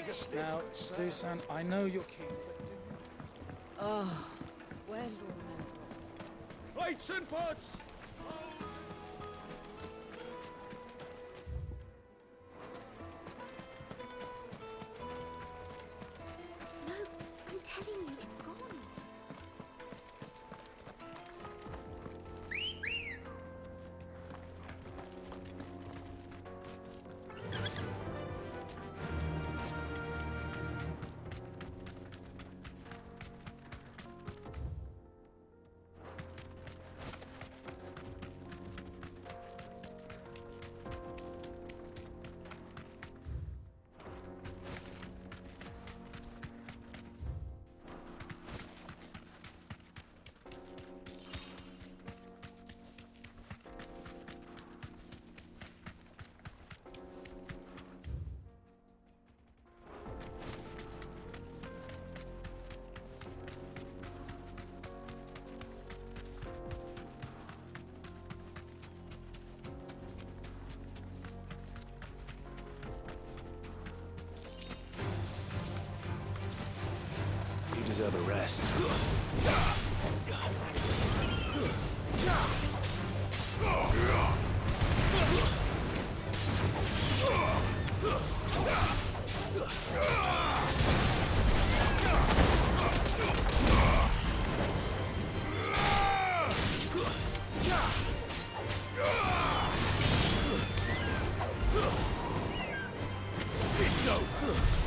Take a sniff, Now, good sir. Dusan, I know you're keen, but do Oh, where did all the men go? Plates and pots! No, I'm telling you, it's gone. You deserve a rest. It's over.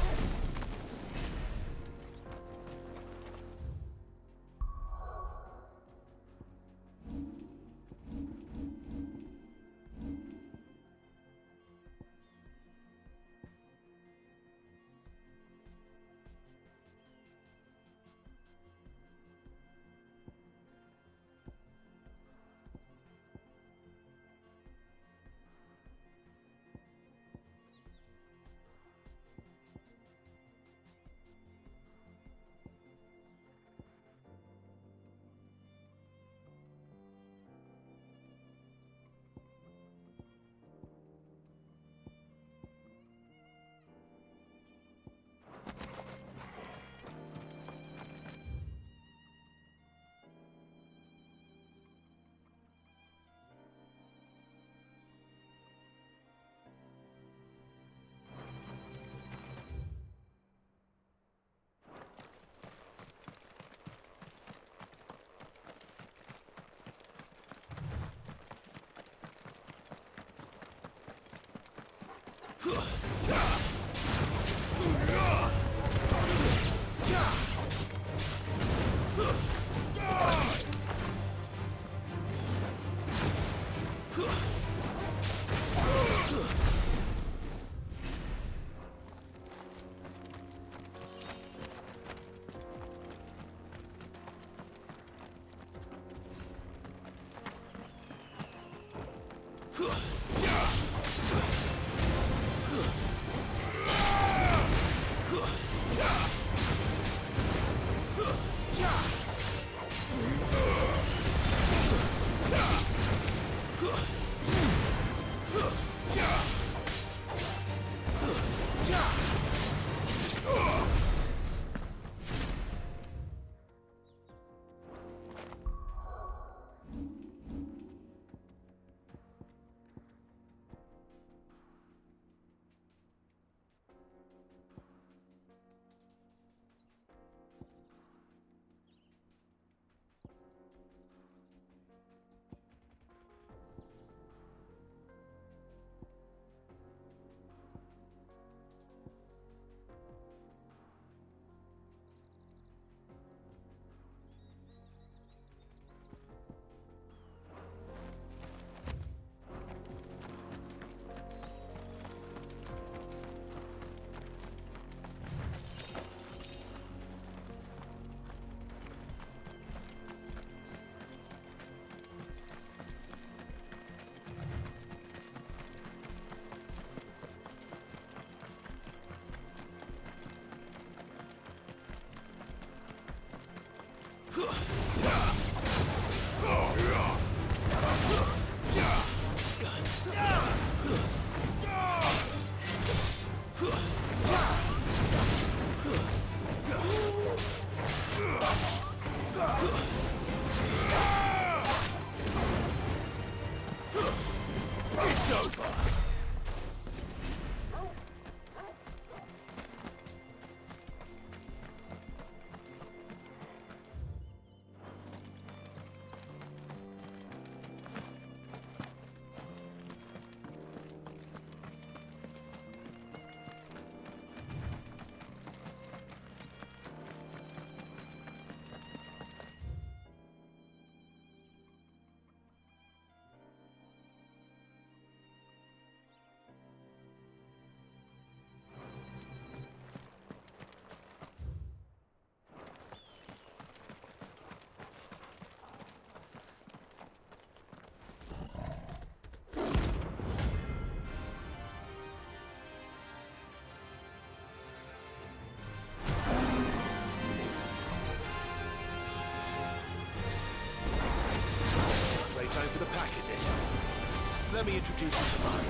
Let me introduce you to mine.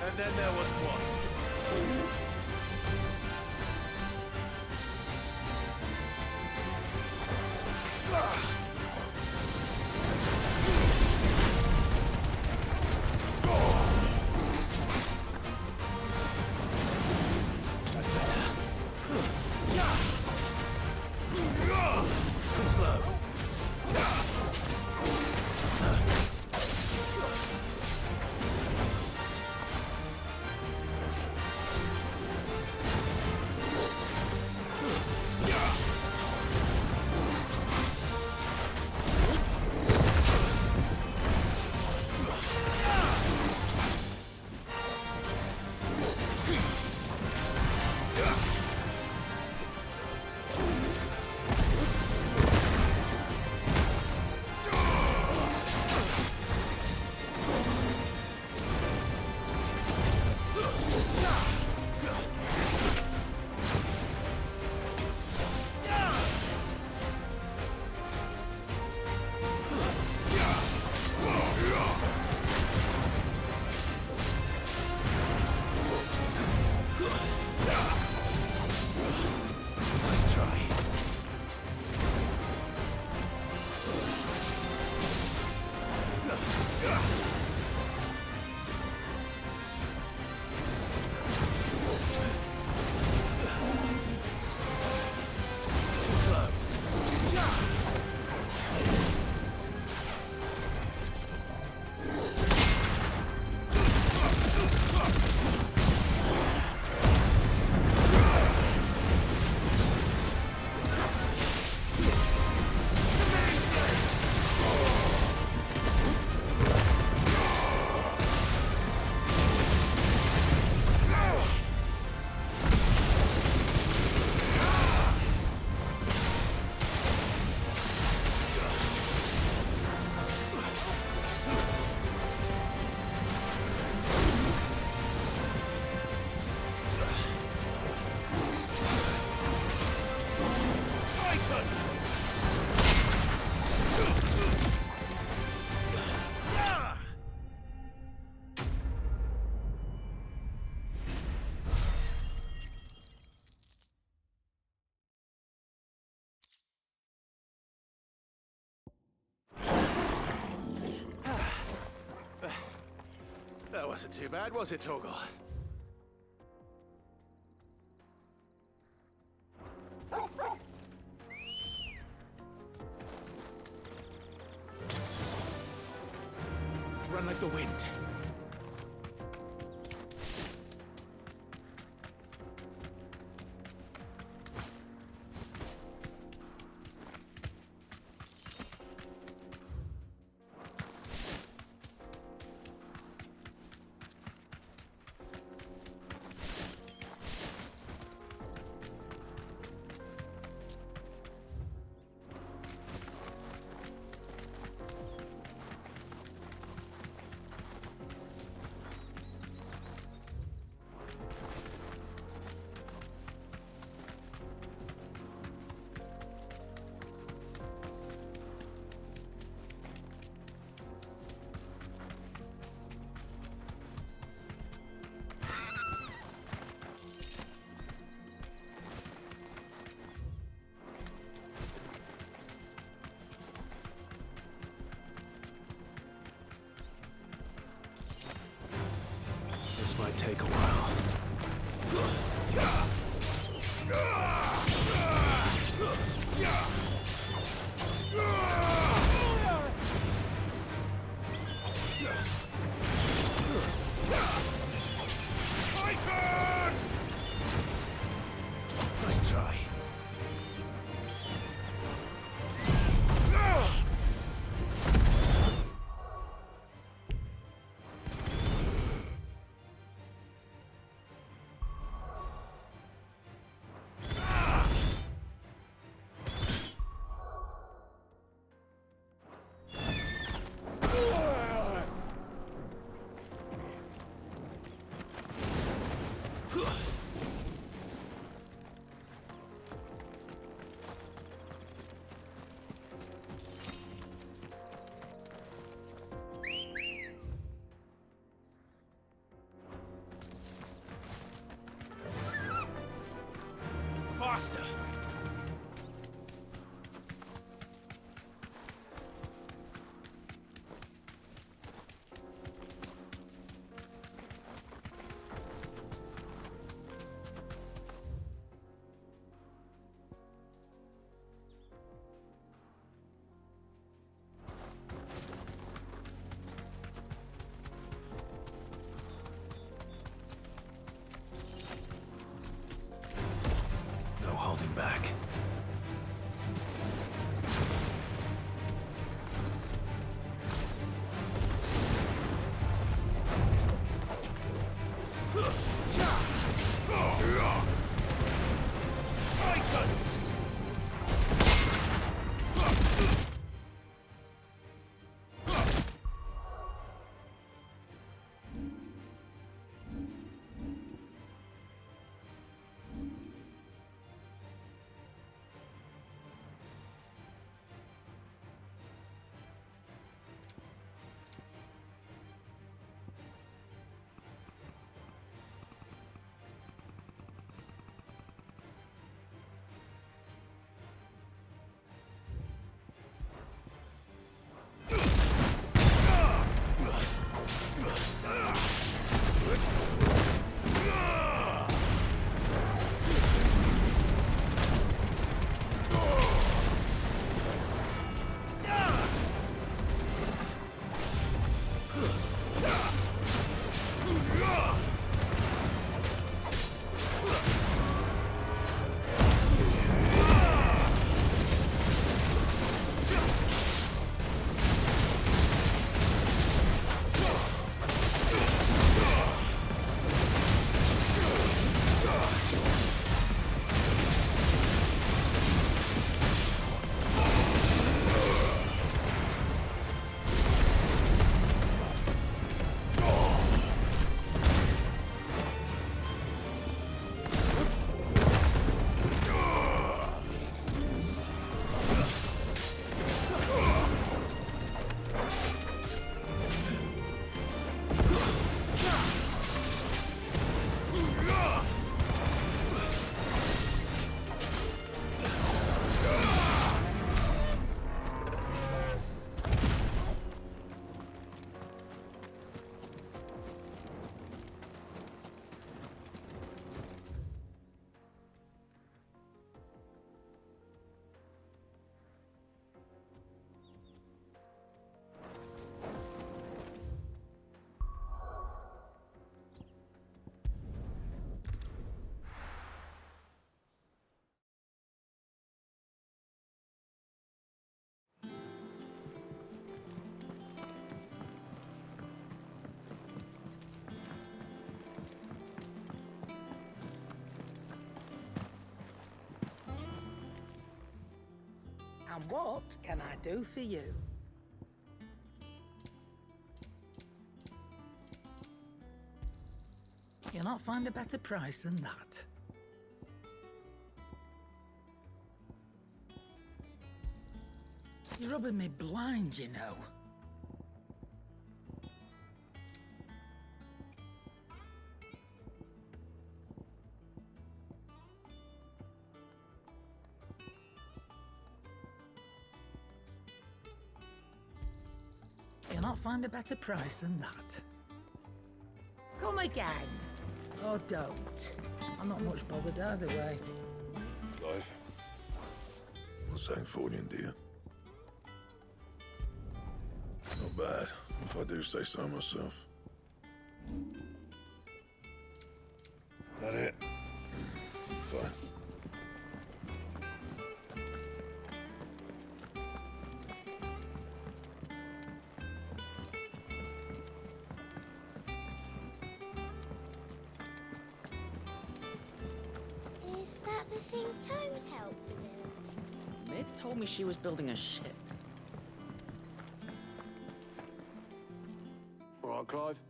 And then there was one. That's better. Too slow. Nice try. Too slow. Titan! That wasn't too bad, was it, Torgal? Run like the wind. take a while. My turn! Nice try. Faster! No holding back. Titan! And what can I do for you? You'll not find a better price than that. You're rubbing me blind, you know. You'll not find a better price than that. Come again. or don't. I'm not much bothered either way. Clive. Well, Sangfordian, dear. Not bad, if I do say so myself. That it? Fine. Is that the thing Tomes helped to build? Mid told me she was building a ship. All right, Clive.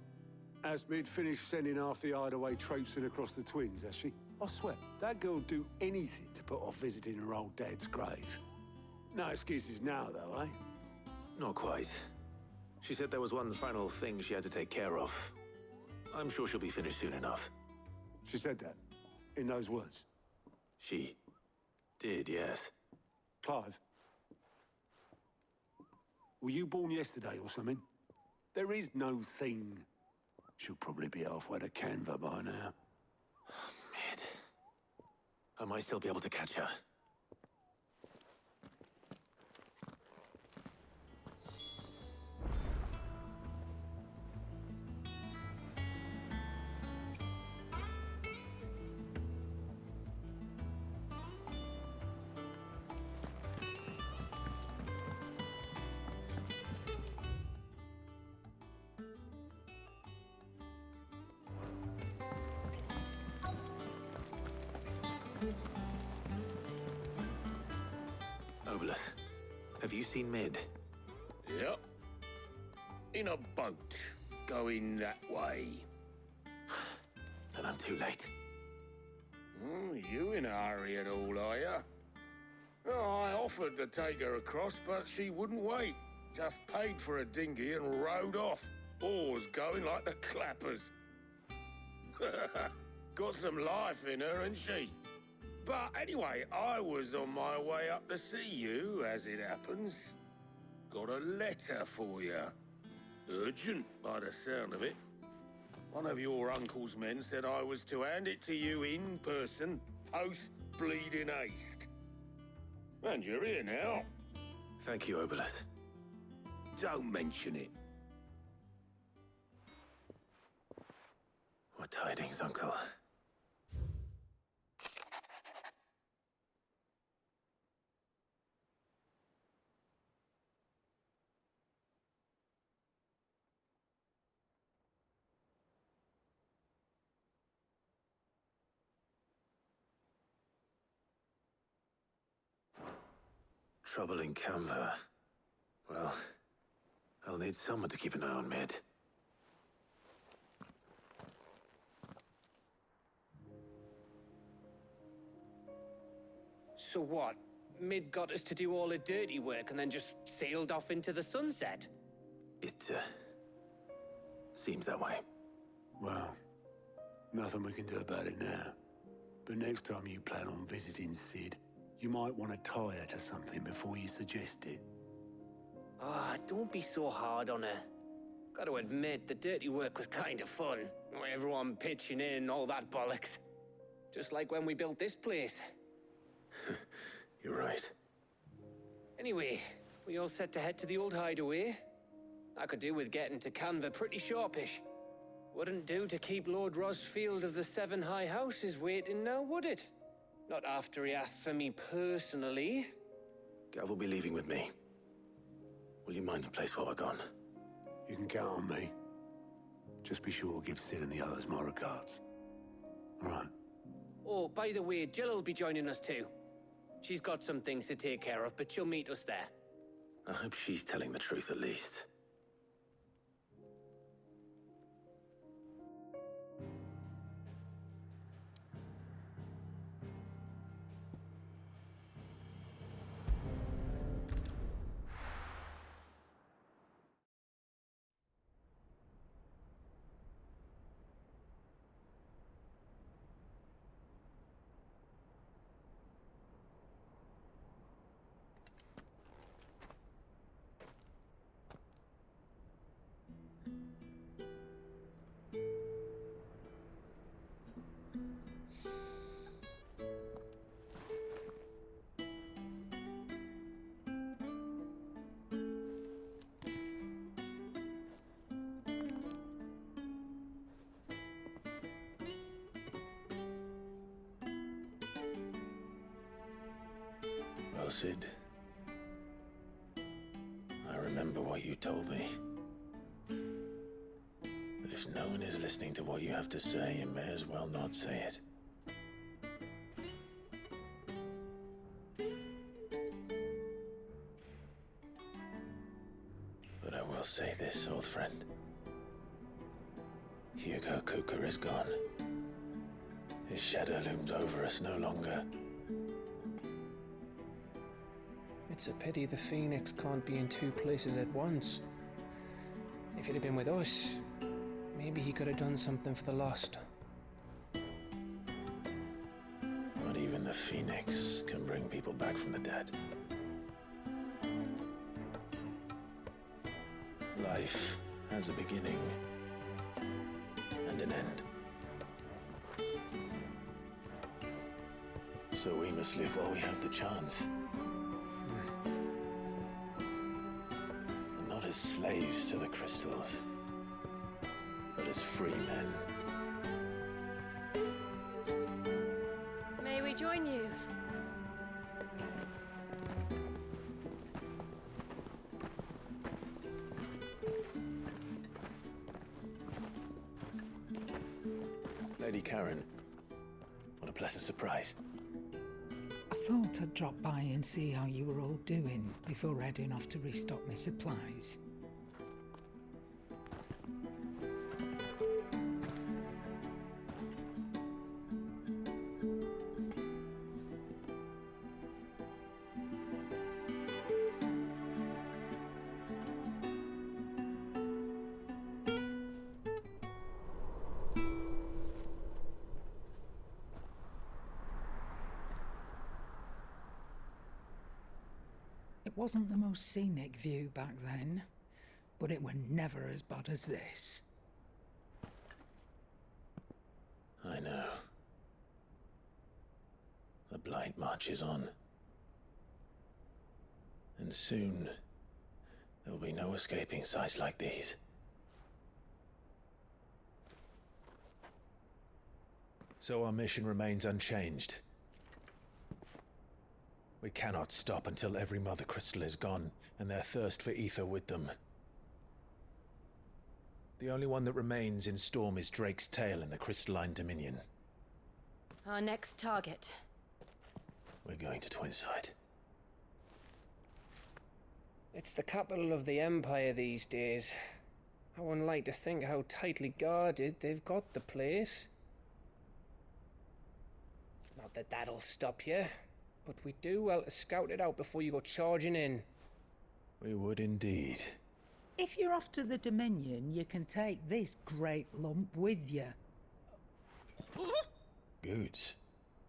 Has Mid finished sending half the hideaway traipsing across the twins, has she? I swear, that girl'd do anything to put off visiting her old dad's grave. No excuses now, though, eh? Not quite. She said there was one final thing she had to take care of. I'm sure she'll be finished soon enough. She said that, in those words. She did, yes. Clive, were you born yesterday or something? There is no thing. She'll probably be halfway to Canva by now. Mid. I might still be able to catch her. Obelith, have you seen Mid? Yep. In a boat, going that way. Then I'm too late. You in a hurry at all, are you? Oh, I offered to take her across, but she wouldn't wait. Just paid for a dinghy and rowed off. Oars going like the clappers. Got some life in her, ain't she? But anyway, I was on my way up to see you, as it happens. Got a letter for you. Urgent, by the sound of it. One of your uncle's men said I was to hand it to you in person, post-bleeding haste. And you're here now. Thank you, Obelith. Don't mention it. What tidings, Uncle? Trouble in Canva. Well, I'll need someone to keep an eye on Mid. So what? Mid got us to do all the dirty work and then just sailed off into the sunset? It, seems that way. Well, nothing we can do about it now. But next time you plan on visiting Sid, you might want to tie her to something before you suggest it. Ah, don't be so hard on her. Gotta admit, the dirty work was kind of fun. Everyone pitching in, all that bollocks. Just like when we built this place. You're right. Anyway, we all set to head to the old hideaway. I could do with getting to Canva pretty sharpish. Wouldn't do to keep Lord Rosfield of the Seven High Houses waiting now, would it? Not after he asked for me personally. Gav will be leaving with me. Will you mind the place while we're gone? You can count on me. Just be sure to give Sid and the others my regards. All right. Oh, by the way, Jill will be joining us too. She's got some things to take care of, but she'll meet us there. I hope she's telling the truth at least. Well, Sid. I remember what you told me. But if no one is listening to what you have to say, you may as well not say it. But I will say this, old friend. Hugo Kuka is gone. His shadow looms over us no longer. It's a pity the Phoenix can't be in two places at once. If he'd have been with us, maybe he could have done something for the lost. Not even the Phoenix can bring people back from the dead. Life has a beginning and an end. So we must live while we have the chance. And not as slaves to the crystals, but as free men. May we join you? Lady Karen, what a pleasant surprise. I thought I'd drop by and see how you were all doing before heading off to restock my supplies. It wasn't the most scenic view back then, but it were never as bad as this. I know. The blight marches on. And soon, there will be no escaping sights like these. So our mission remains unchanged. We cannot stop until every Mother Crystal is gone, and their thirst for ether with them. The only one that remains in Storm is Drake's Tail in the Crystalline Dominion. Our next target. We're going to Twinside. It's the capital of the Empire these days. I wouldn't like to think how tightly guarded they've got the place. Not that that'll stop you, but we do well to scout it out before you go charging in. We would indeed. If you're off to the Dominion, you can take this great lump with you. Goods.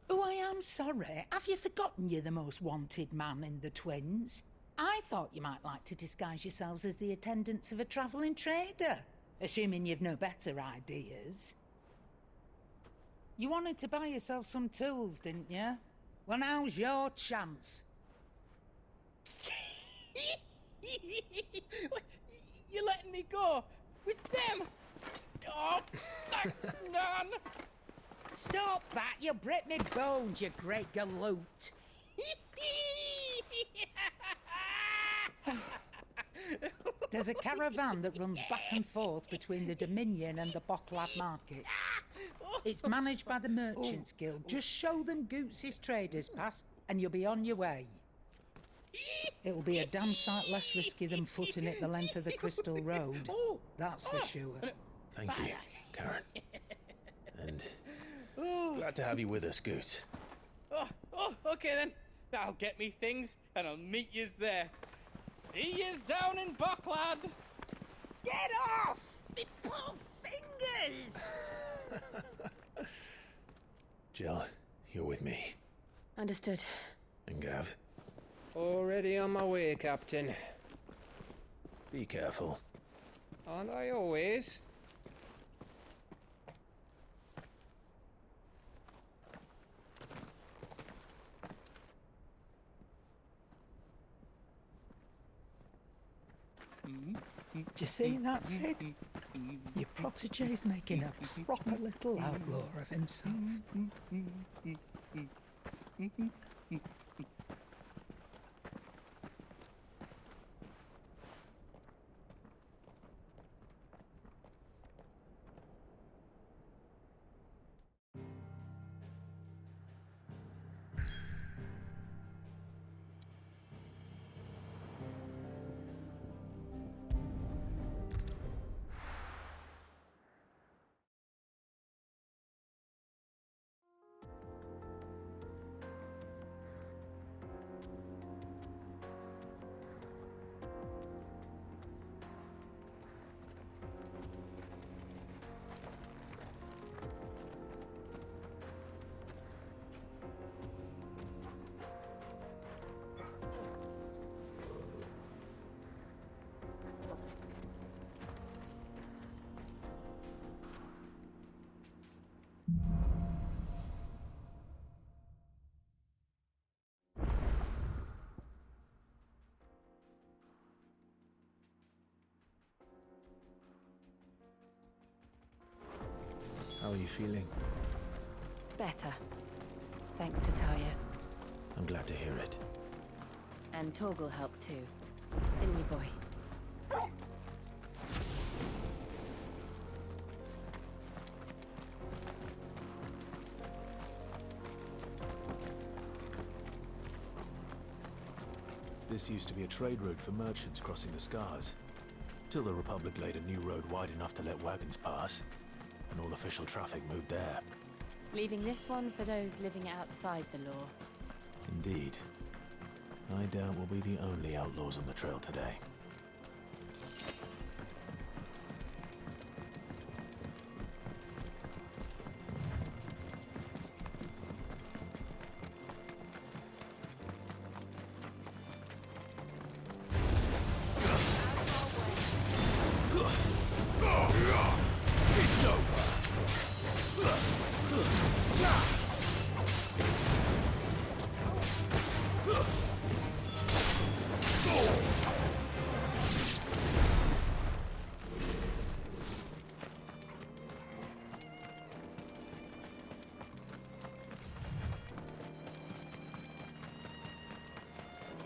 Oh, I am sorry. Have you forgotten you're the most wanted man in the Twins? I thought you might like to disguise yourselves as the attendants of a travelling trader, assuming you've no better ideas. You wanted to buy yourself some tools, didn't you? Well, now's your chance. You're letting me go with them? Oh, thanks, Nan. Stop that! You'll break me bones, you great galoot. There's a caravan that runs back and forth between the Dominion and the Bocklad markets. It's managed by the Merchants Guild. Just show them Goots' traders pass and you'll be on your way. It'll be a damn sight less risky than footing it the length of the Crystal Road. That's for sure. Thank you, Karen. And glad to have you with us, Goots. Okay then. I'll get me things and I'll meet yous there. See yous down in Bocklad. Get off! Me poor fingers! Jill, you're with me. Understood. And Gav, Already on my way, Captain. be careful. Aren't I always? Do you see that, Sid? Your protege's making a proper little outlaw of himself. feeling? Better. Thanks to Talia. I'm glad to hear it. And Torgal helped too. Didn't we, boy? This used to be a trade route for merchants crossing the Scars, till the Republic laid a new road wide enough to let wagons pass, and all official traffic moved there. Leaving this one for those living outside the law. Indeed. I doubt we'll be the only outlaws on the trail today. It's over.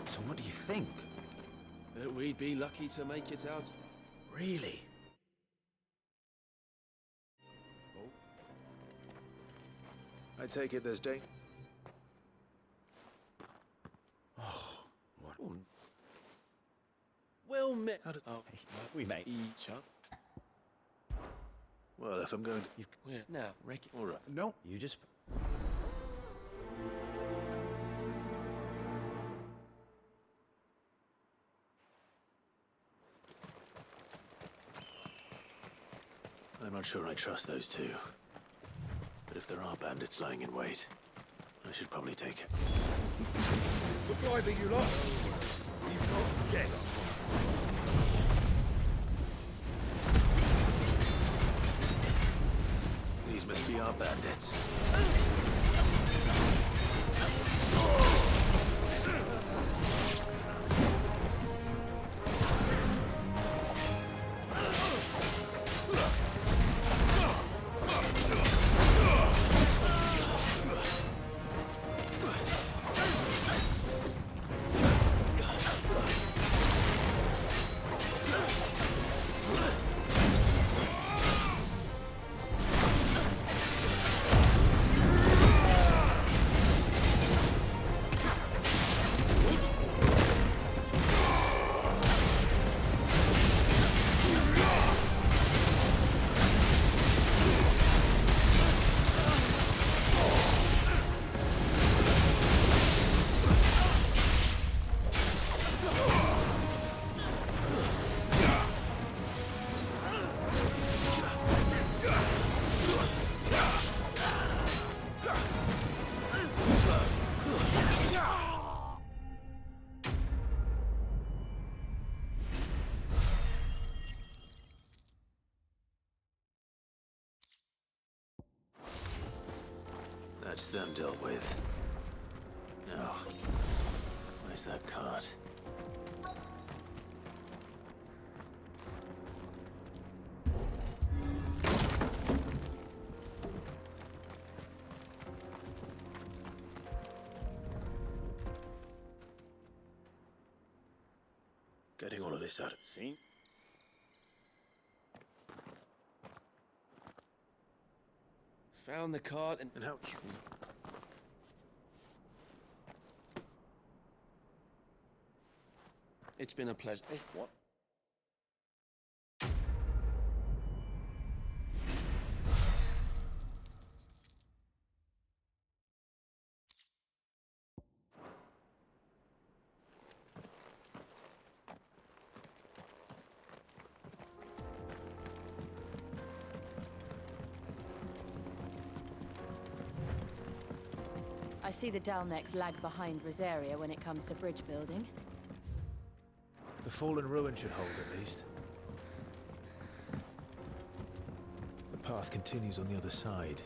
So what do you think? That we'd be lucky to make it out. Really? I take it there's date. What? Well met. How did... Oh, We mate. each other. Well, if I'm going to... Where now? Reckon. All right. No. You just... I'm not sure I trust those two. But if there are bandits lying in wait, I should probably take it. What driver you lot? We've got guests. These must be our bandits. That's them dealt with. Now, where's that cart? Getting all of this out of... See? Found the cart and how... It's been a pleasure. What? I see the Dalmex lag behind Rosaria when it comes to bridge building. The fallen ruin should hold, at least. The path continues on the other side.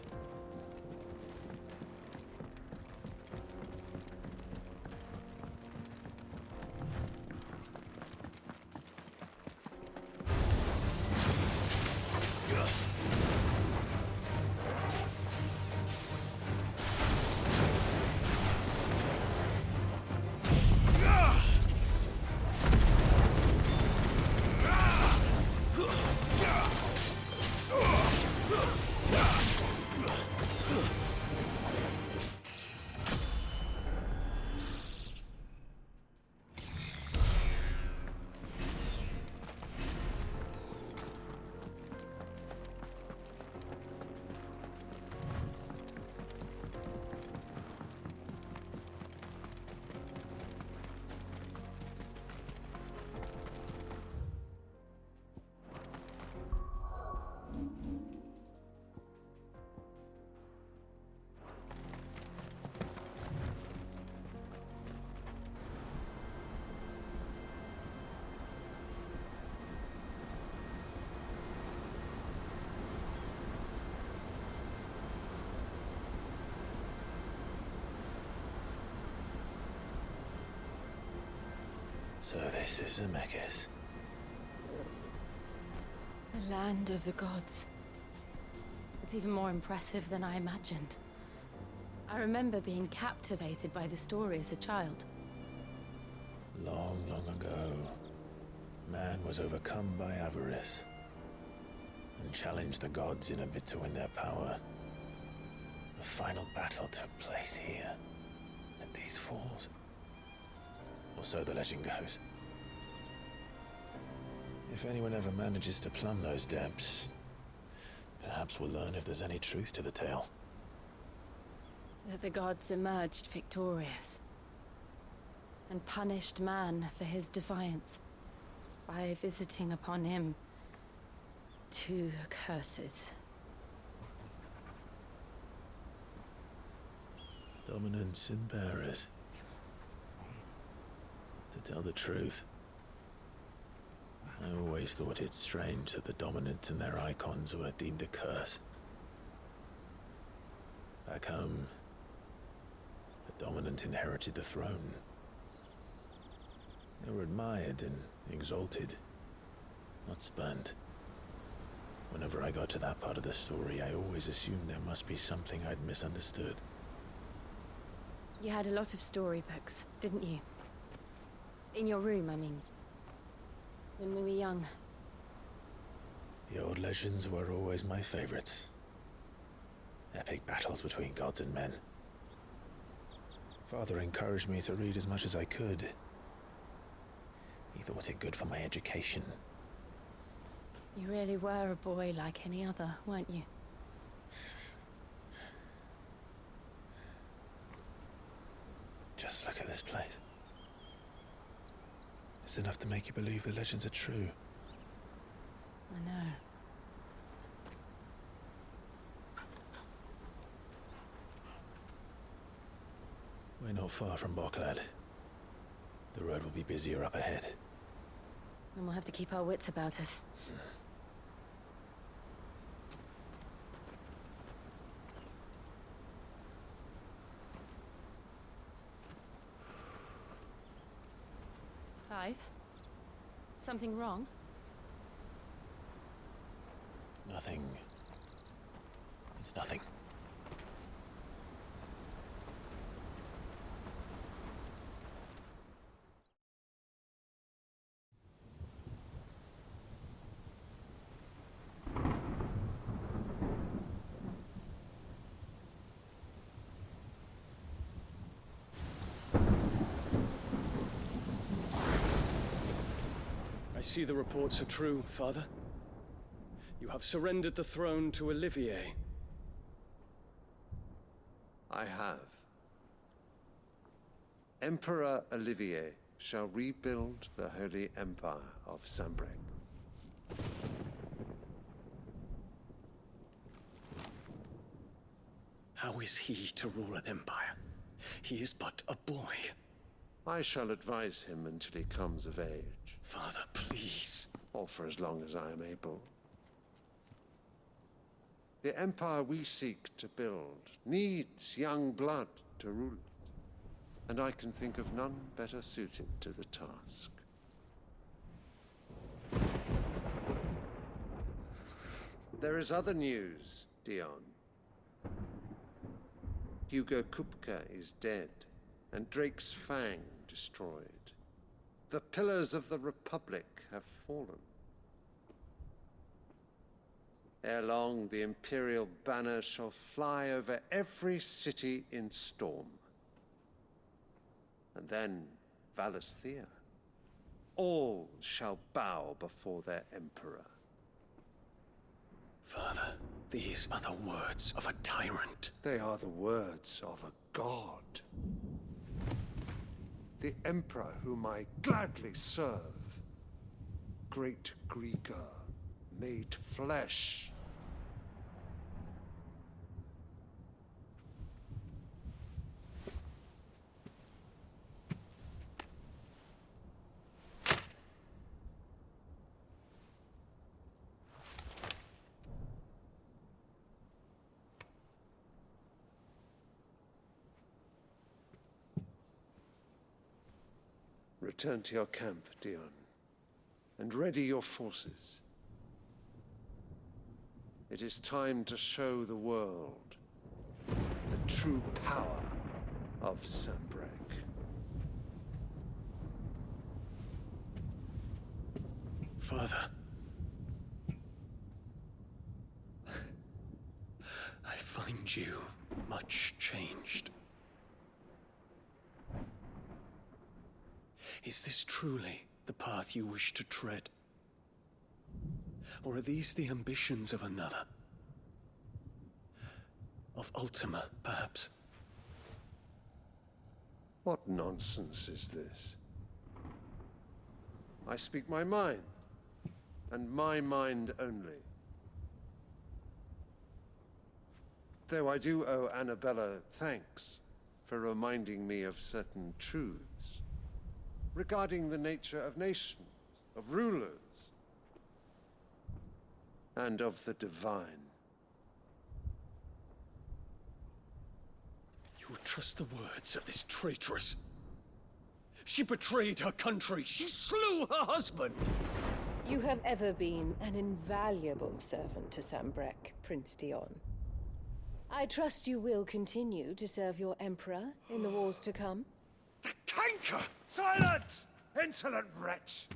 So this is Zemeckis. The land of the gods. It's even more impressive than I imagined. I remember being captivated by the story as a child. Long, long ago, man was overcome by avarice and challenged the gods in a bid to win their power. The final battle took place here, at these falls. Or so the legend goes. If anyone ever manages to plumb those depths, perhaps we'll learn if there's any truth to the tale. That the gods emerged victorious and punished man for his defiance by visiting upon him 2 curses. Dominance and bearers. To tell the truth, I always thought it strange that the dominant and their icons were deemed a curse. Back home, the dominant inherited the throne. They were admired and exalted, not spurned. Whenever I got to that part of the story, I always assumed there must be something I'd misunderstood. You had a lot of storybooks, didn't you? In your room, I mean. When we were young. The old legends were always my favorites. Epic battles between gods and men. Father encouraged me to read as much as I could. He thought it good for my education. You really were a boy like any other, weren't you? Just look at this place. It's enough to make you believe the legends are true. I know. We're not far from Boklad. The road will be busier up ahead. And we'll have to keep our wits about us. Clive? Something wrong? Nothing. It's nothing. I see the reports are true, Father. You have surrendered the throne to Olivier. I have. Emperor Olivier shall rebuild the Holy Empire of Sanbreque. How is he to rule an empire? He is but a boy. I shall advise him until he comes of age. Father, please. Or for as long as I am able. The empire we seek to build needs young blood to rule it, and I can think of none better suited to the task. There is other news, Dion. Hugo Kupka is dead, and Drake's Fang destroyed. The pillars of the Republic have fallen. Ere long, the Imperial banner shall fly over every city in Storm. And then Valisthea. All shall bow before their Emperor. Father, these are the words of a tyrant. They are the words of a god. The Emperor whom I gladly serve. Great Greeker, made flesh. Return to your camp, Dion, and ready your forces. It is time to show the world the true power of Sanbreque. Father. I find you much changed. Is this truly the path you wish to tread? Or are these the ambitions of another? Of Ultima, perhaps? What nonsense is this? I speak my mind, and my mind only. Though I do owe Annabella thanks for reminding me of certain truths regarding the nature of nations, of rulers, and of the divine. You would trust the words of this traitress? She betrayed her country. She slew her husband. You have ever been an invaluable servant to Sanbreque, Prince Dion. I trust you will continue to serve your Emperor in the wars to come. The canker! Silence! Insolent wretch!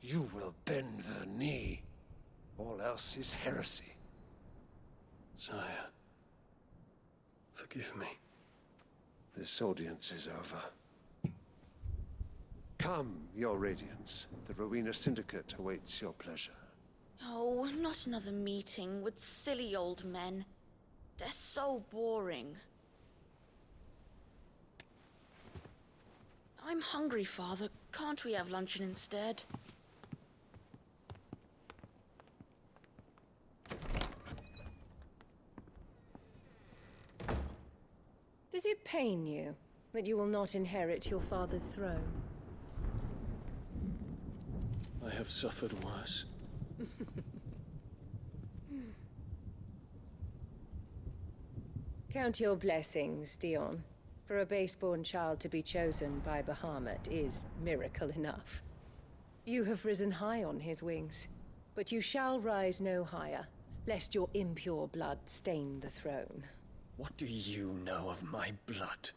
You will bend the knee. All else is heresy. Sire, forgive me. This audience is over. Come, your Radiance. The Rowena Syndicate awaits your pleasure. Oh, not another meeting with silly old men. They're so boring. I'm hungry, Father. Can't we have luncheon instead? Does it pain you that you will not inherit your father's throne? I have suffered worse. Count your blessings, Dion. For a base-born child to be chosen by Bahamut is miracle enough. You have risen high on his wings, but you shall rise no higher, lest your impure blood stain the throne. What do you know of my blood?